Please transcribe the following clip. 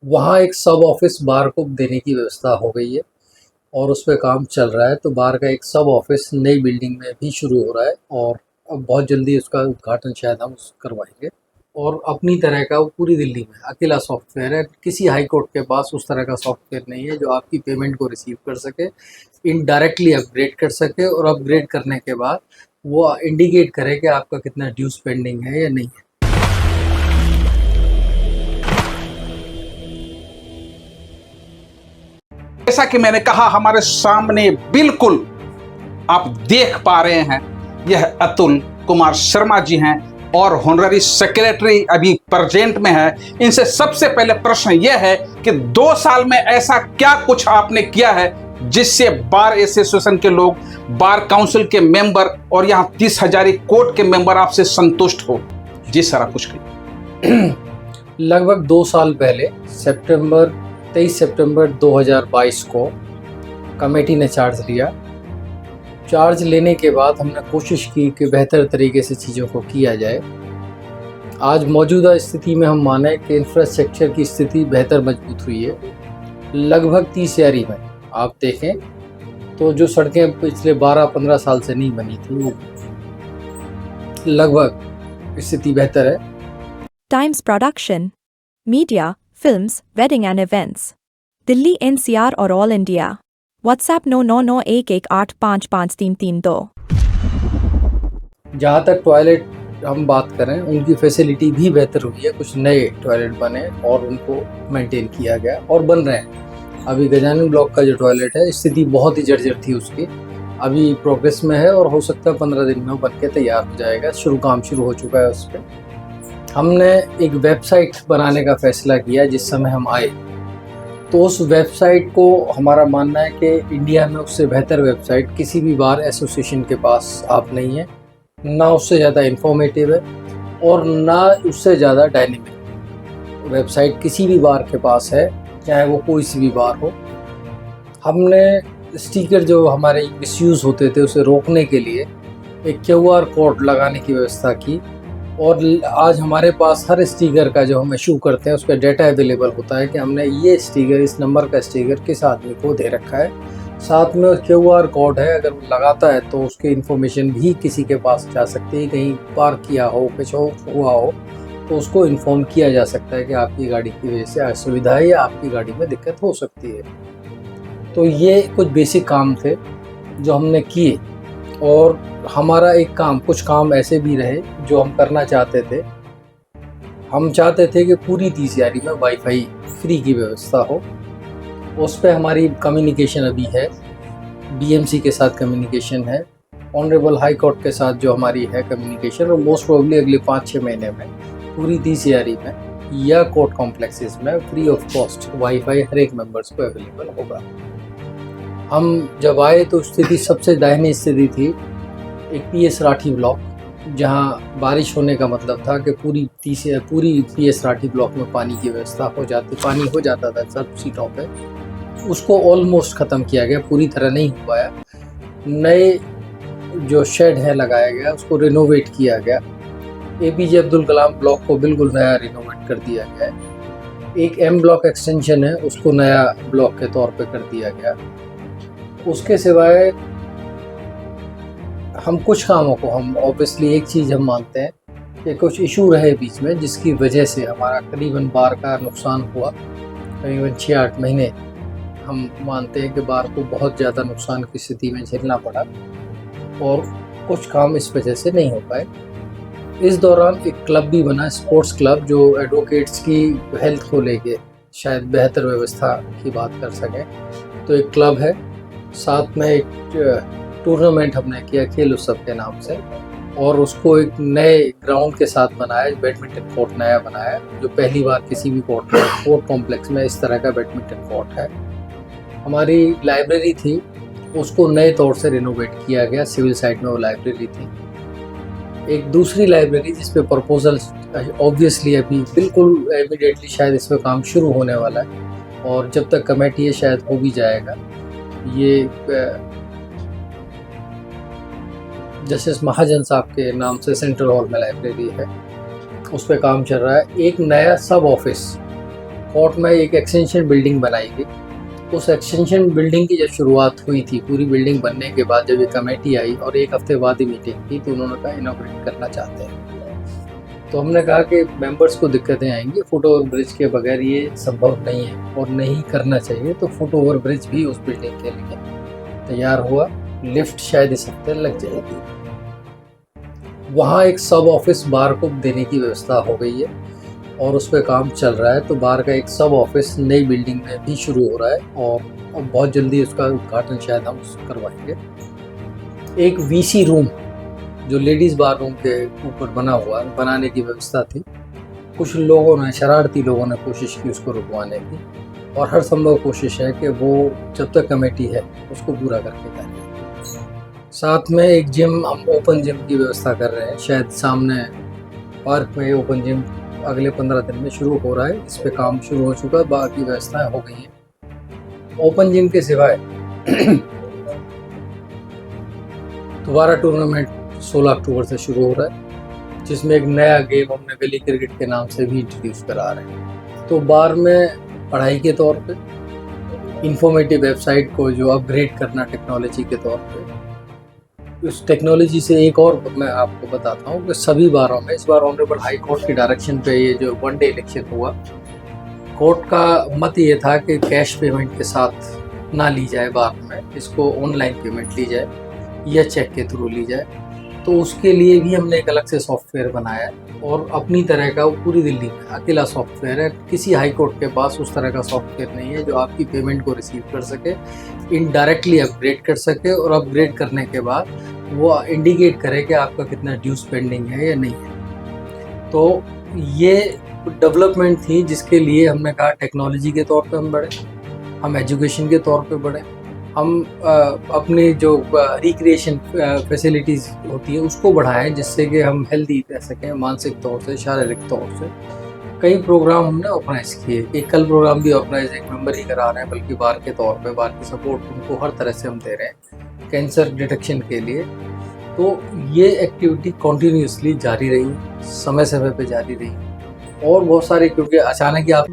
वहाँ एक सब ऑफिस बार को देने की व्यवस्था हो गई है और उस पे काम चल रहा है। तो बार का एक सब ऑफिस नई बिल्डिंग में भी शुरू हो रहा है और अब बहुत जल्दी उसका उद्घाटन शायद हम करवाएंगे। और अपनी तरह का वो पूरी दिल्ली में अकेला सॉफ्टवेयर है। किसी हाई कोर्ट के पास उस तरह का सॉफ्टवेयर नहीं है जो आपकी पेमेंट को रिसीव कर सके, इनडायरेक्टली अपग्रेड कर सके और अपग्रेड करने के बाद वो इंडिकेट करे कि आपका कितना ड्यूज पेंडिंग है या नहीं है। जैसा कि मैंने कहा, हमारे सामने बिल्कुल आप देख पा रहे हैं, यह अतुल कुमार शर्मा जी हैं और होनररी सेक्रेटरी अभी प्रेजेंट में है। इनसे सबसे पहले प्रश्न यह है कि 2 साल में ऐसा क्या कुछ आपने किया है जिससे बार एसोसिएशन के लोग, बार काउंसिल के मेंबर और यहाँ 30 हजारी कोर्ट के मेंबर आपसे संतुष्ट हो? जी सर, आप कुछ कहिए। लगभग 2 साल पहले 23 सितंबर 2022 को कमेटी ने चार्ज लिया। चार्ज लेने के बाद हमने कोशिश की कि बेहतर तरीके से चीज़ों को किया जाए। आज मौजूदा स्थिति में हम माने कि इंफ्रास्ट्रक्चर की स्थिति बेहतर मजबूत हुई है। लगभग 30 यारी में आप देखें तो जो सड़कें पिछले 12-15 साल से नहीं बनी थी, वो लगभग स्थिति बेहतर है। Times production, media, films, wedding and events, Delhi NCR और ऑल इंडिया। व्हाट्सएप 999118553332। जहाँ तक टॉयलेट हम बात करें, उनकी फैसिलिटी भी बेहतर हुई है। कुछ नए टॉयलेट बने और उनको मेंटेन किया गया और बन रहे हैं। अभी गजानन ब्लॉक का जो टॉयलेट है, स्थिति बहुत ही जर्जर थी उसकी, अभी प्रोग्रेस में है और हो सकता है 15 दिन में वो बन के तैयार हो जाएगा। काम शुरू हो चुका है उस पर। हमने एक वेबसाइट बनाने का फैसला किया जिस समय हम आए, तो उस वेबसाइट को हमारा मानना है कि इंडिया में उससे बेहतर वेबसाइट किसी भी बार एसोसिएशन के पास आप नहीं है। ना उससे ज़्यादा इंफॉर्मेटिव है और ना उससे ज़्यादा डायनेमिक वेबसाइट किसी भी बार के पास है, चाहे वो कोई सी भी बार हो। हमने स्टिकर जो हमारे मिसयूज़ होते थे उसे रोकने के लिए एक QR कोड लगाने की व्यवस्था की और आज हमारे पास हर स्टिकर का जो हम इशू करते हैं उसका डेटा अवेलेबल होता है कि हमने ये स्टिकर, इस नंबर का स्टिकर किस आदमी को दे रखा है। साथ में QR कोड है, अगर वो लगाता है तो उसकी इन्फॉर्मेशन भी किसी के पास जा सकती है। कहीं पार्क किया हो, कुछ हुआ हो तो उसको इन्फॉर्म किया जा सकता है कि आपकी गाड़ी की वजह से असुविधा है या आपकी गाड़ी में दिक्कत हो सकती है। तो ये कुछ बेसिक काम थे जो हमने किए और हमारा कुछ काम ऐसे भी रहे जो हम करना चाहते थे। हम चाहते थे कि पूरी 30 यारी में वाईफाई फ्री की व्यवस्था हो। उस पर हमारी कम्युनिकेशन अभी है, BMC के साथ कम्युनिकेशन है, ऑनरेबल हाई कोर्ट के साथ जो हमारी है कम्युनिकेशन, और मोस्ट प्रोबेबली अगले 5-6 महीने में पूरी 30 यारी में या कोर्ट कॉम्प्लेक्सेस में फ्री ऑफ कॉस्ट वाईफाई हर एक मेंबर्स को अवेलेबल होगा। हम जब आए तो स्थिति सबसे दयनीय स्थिति थी एक PS राठी ब्लॉक, जहां बारिश होने का मतलब था कि पूरी PS राठी ब्लॉक में पानी की व्यवस्था हो जाता था सब सीटों पे। उसको ऑलमोस्ट ख़त्म किया गया, पूरी तरह नहीं हो पाया। नए जो शेड है लगाया गया, उसको रिनोवेट किया गया। APJ अब्दुल कलाम ब्लॉक को बिल्कुल नया रिनोवेट कर दिया गया है। एक M ब्लॉक एक्सटेंशन है, उसको नया ब्लॉक के तौर पे कर दिया गया। उसके सिवाय हम कुछ कामों को, हम ऑब्वियसली एक चीज़ हम मानते हैं कि कुछ इशू रहे बीच में जिसकी वजह से हमारा करीबन बार का नुकसान हुआ। करीबन 6-8 महीने हम मानते हैं कि बार को बहुत ज़्यादा नुकसान की स्थिति में झेलना पड़ा और कुछ काम इस वजह से नहीं हो पाए। इस दौरान एक क्लब भी बना, स्पोर्ट्स क्लब, जो एडवोकेट्स की हेल्थ को लेके शायद बेहतर व्यवस्था की बात कर सकें। तो एक क्लब है, साथ में एक टूर्नामेंट हमने किया खेल उत्सव के नाम से, और उसको एक नए ग्राउंड के साथ बनाया, बैडमिंटन कोर्ट नया बनाया, जो पहली बार किसी भी कोर्ट कॉम्प्लेक्स में इस तरह का बैडमिंटन कोर्ट है। हमारी लाइब्रेरी थी, उसको नए तौर से रिनोवेट किया गया, सिविल साइड में वो लाइब्रेरी थी। एक दूसरी लाइब्रेरी जिस पे प्रपोजल ऑब्वियसली अभी बिल्कुल इमीडिएटली शायद इस पर काम शुरू होने वाला है और जब तक कमेटी है शायद हो भी जाएगा। ये जस्टिस महाजन साहब के नाम से सेंट्रल हॉल में लाइब्रेरी है, उस पर काम चल रहा है। एक नया सब ऑफिस कोर्ट में एक एक्सटेंशन बिल्डिंग बनाई गई। उस एक्सटेंशन बिल्डिंग की जब शुरुआत हुई थी, पूरी बिल्डिंग बनने के बाद जब ये कमेटी आई और एक हफ्ते बाद ही मीटिंग की, तो उन्होंने कहा इनॉग्रेट करना चाहते हैं। तो हमने कहा कि मेंबर्स को दिक्कतें आएंगी, फुट ओवर ब्रिज के बगैर ये संभव नहीं है और नहीं करना चाहिए। तो फुट ओवर ब्रिज भी उस बिल्डिंग के लिए तैयार हुआ। लिफ्ट शायद इस हफ्ते लग जाएगी। वहाँ एक सब ऑफिस बार को देने की व्यवस्था हो गई है और उस पर काम चल रहा है। तो बार का एक सब ऑफिस नई बिल्डिंग में भी शुरू हो रहा है और बहुत जल्दी उसका उद्घाटन शायद हम करवाएंगे। एक वीसी रूम जो लेडीज़ बार रूम के ऊपर बना हुआ, बनाने की व्यवस्था थी। कुछ लोगों ने, शरारती लोगों ने कोशिश की उसको रुकवाने की, और हर संभव कोशिश है कि वो जब तक कमेटी है उसको पूरा करके करें। साथ में एक जिम, हम ओपन जिम की व्यवस्था कर रहे हैं। शायद सामने पार्क में ओपन जिम अगले 15 दिन में शुरू हो रहा है। इस पे काम शुरू हो चुका है, बाकी व्यवस्थाएं हो गई हैं। ओपन जिम के सिवाय दोबारा टूर्नामेंट 16 अक्टूबर से शुरू हो रहा है, जिसमें एक नया गेम हमने गली क्रिकेट के नाम से भी इंट्रोड्यूस करा रहे हैं। तो बार में पढ़ाई के तौर पे, इंफॉर्मेटिव वेबसाइट को जो अपग्रेड करना टेक्नोलॉजी के तौर पे, उस टेक्नोलॉजी से एक और मैं आपको बताता हूँ कि सभी बारों में इस बार ऑनरेबल हाई कोर्ट की डायरेक्शन पे ये जो वनडे इलेक्शन हुआ, कोर्ट का मत ये था कि कैश पेमेंट के साथ ना ली जाए बार में, इसको ऑनलाइन पेमेंट ली जाए या चेक के थ्रू ली जाए। तो उसके लिए भी हमने एक अलग से सॉफ्टवेयर बनाया है और अपनी तरह का, वो पूरी दिल्ली में अकेला सॉफ्टवेयर है। किसी हाई कोर्ट के पास उस तरह का सॉफ्टवेयर नहीं है जो आपकी पेमेंट को रिसीव कर सके, इनडायरेक्टली अपग्रेड कर सके और अपग्रेड करने के बाद वो इंडिकेट करे कि आपका कितना ड्यूज पेंडिंग है या नहीं है। तो ये डेवलपमेंट थी जिसके लिए हमने कहा टेक्नोलॉजी के तौर पे हम बढ़े, हम एजुकेशन के तौर पे बढ़े, हम अपनी जो रिक्रिएशन फैसिलिटीज़ होती है उसको बढ़ाएं, जिससे कि हम हेल्दी रह सकें मानसिक तौर से, शारीरिक तौर से। कई प्रोग्राम हमने ऑर्गेनाइज किए। एक कल प्रोग्राम भी ऑर्गेनाइज एक मेंबर ही करा रहे हैं, बल्कि बार के तौर पे बार की सपोर्ट उनको हर तरह से हम दे रहे हैं कैंसर डिटेक्शन के लिए। तो ये एक्टिविटी कंटिन्यूसली जारी रही, समय समय पे जारी रही, और बहुत सारे, क्योंकि अचानक ही आप